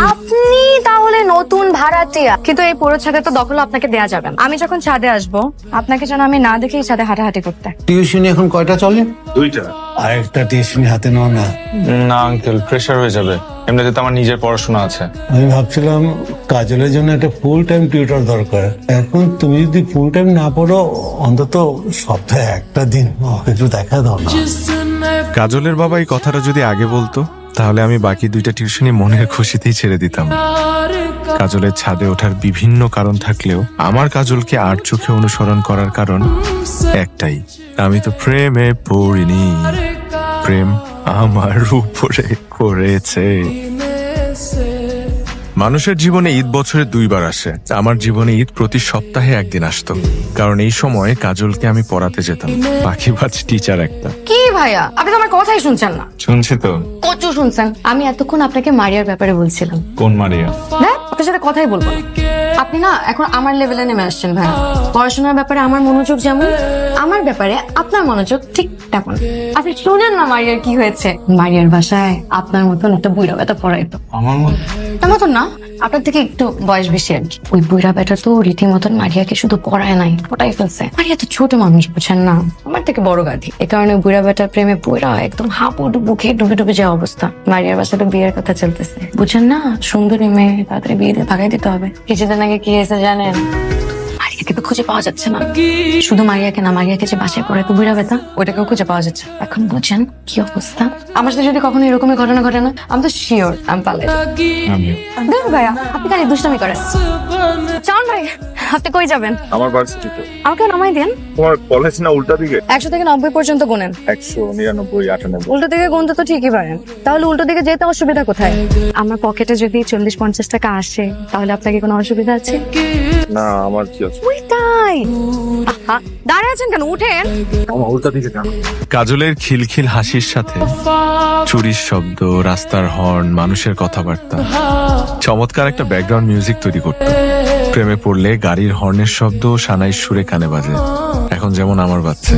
আপনি তাহলে নতুন ভাড়াটিয়া, কিন্তু এই পুরো ছাদে তো দখল আপনাকে দেয়া যাবে না। আমি যখন ছাদে আসবো আপনাকে যেন আমি না দেখেই ছাদে হাঁটাহাঁটি করতে। টিউশনি এখন কয়টা চলে? 2টা। আরেকটা টিউশনি হাতে নাও না। না আঙ্কেল, প্রেশার হয়ে যাবে। এমনিতে তো আমার নিজের পড়াশোনা আছে। আমি ভাবছিলাম কাজলের জন্য একটা ফুল টাইম টিউটর দরকার। এখন তুমি যদি ফুল টাইম না পড়ো, অন্তত সপ্তাহে একটা দিন ওকে একটু দেখা দাও না। কাজলের বাবা এই কথাটা যদি আগে বলতো, তাহলে আমি বাকি 2টা টিউশনি মনের খুশিতেই ছেড়ে দিতাম। কাজলের ছাদে ওঠার বিভিন্ন কারণ থাকলেও আমার কাজলকে আর চোখে অনুসরণ করার কারণ একটাই, আমি তো প্রেমে পড়িনি, প্রেম আমার উপরে করেছে। মানুষের জীবনে ঈদ বছরে 2 বার আসে। আমার জীবনে ঈদ প্রতি সপ্তাহে 1 দিন আসতো, কারণ এই সময় কাজলকে আমি পড়াতে যেতাম। বাকিবাজ টিচার একটা। কি ভাইয়া, আপনি তো আমার কথাই শুনছেন না। শুনছি তো। কচু শুনছেন। আমি এতক্ষণ আপনাকে মারিয়ার ব্যাপারে বলছিলাম। কোন মারিয়া? দেখ, আপনার সাথে কথাই বলবো না। আপনি না এখন আমার লেভেলে নেমে আসছেন ভাইয়া। পড়াশোনার ব্যাপারে আমার মনোযোগ যেমন, আমার ব্যাপারে আপনার মনোযোগ ঠিক তেমন। আপনি শুনেন না মারিয়ার কি হয়েছে। মারিয়ার বাসায় আপনার মতন একটা বুড়া বেটা পড়াইতো। আমার মত? তার মতন না, আপনার থেকে একটু বয়স বেশি আর কি। ওই বুড়া বেটা তো রীতিমতন মারিয়াকে শুধু পড়ায় নাই, পটাই ফেলছে। মারিয়া তো ছোট মানুষ, বুঝছেন না, আমার থেকে বড় গাধি। এ কারণে বুড়া বেটার প্রেমে পুরা একদম হাঁপুডুবু খেয়ে ডুবে ডুবে যাওয়া অবস্থা। মারিয়ার বাসায় তো বিয়ের কথা চলতেছে, বুঝছেন না। সুন্দরী মেয়ে, তাড়াতাড়ি বিয়ে দিয়ে ভাগাই দিতে হবে। কিছুদিন আগে কি হয়েছে জানেন? মারিয়াকে তো খুঁজে পাওয়া যাচ্ছে না। শুধু মারিয়াকে না, মারিয়াকে যে বাসায় পড়ে তো বুড়া বেটা, ওটাকেও খুঁজে পাওয়া যাচ্ছে। এখন বুঝছেন কি অবস্থা। আমার সাথে যদি কখনো এরকমই ঘটনা ঘটে না, আমি তো শিওর আমি পালাই যাবো। আমিও। দেখ ভাইয়া, আপনি খালি দুষ্টামি করেন। চান ভাই, আপনি কই যাবেন? আমার ভার্সিটিতে। আমাকে নামাই দেন। তোমার কলেজ না উল্টা দিকে? 100 থেকে 90 পর্যন্ত গুনেন। 199, 98। উল্টো দিকে গুনতে তো ঠিকই পারেন, তাহলে উল্টো দিকে যেতে অসুবিধা কোথায়? আমার পকেটে যদি 40-50 টাকা আসে, তাহলে আপনাকে কোনো অসুবিধা আছে? না, আমার কি আছে? ওইটাই। আহা, দাঁড়িয়ে আছেন কেন, উঠেন। আমার উল্টা দিকে কেন? কাজলের খিলখিল হাসির সাথে চুরির শব্দ, রাস্তার হর্ন, মানুষের কথাবার্তা চমৎকার একটা ব্যাকগ্রাউন্ড মিউজিক তৈরি করত। প্রেমে পড়লে গাড়ির হর্নের শব্দ সানাই সুরে কানে বাজে, এখন যেমন আমার বাচ্চা।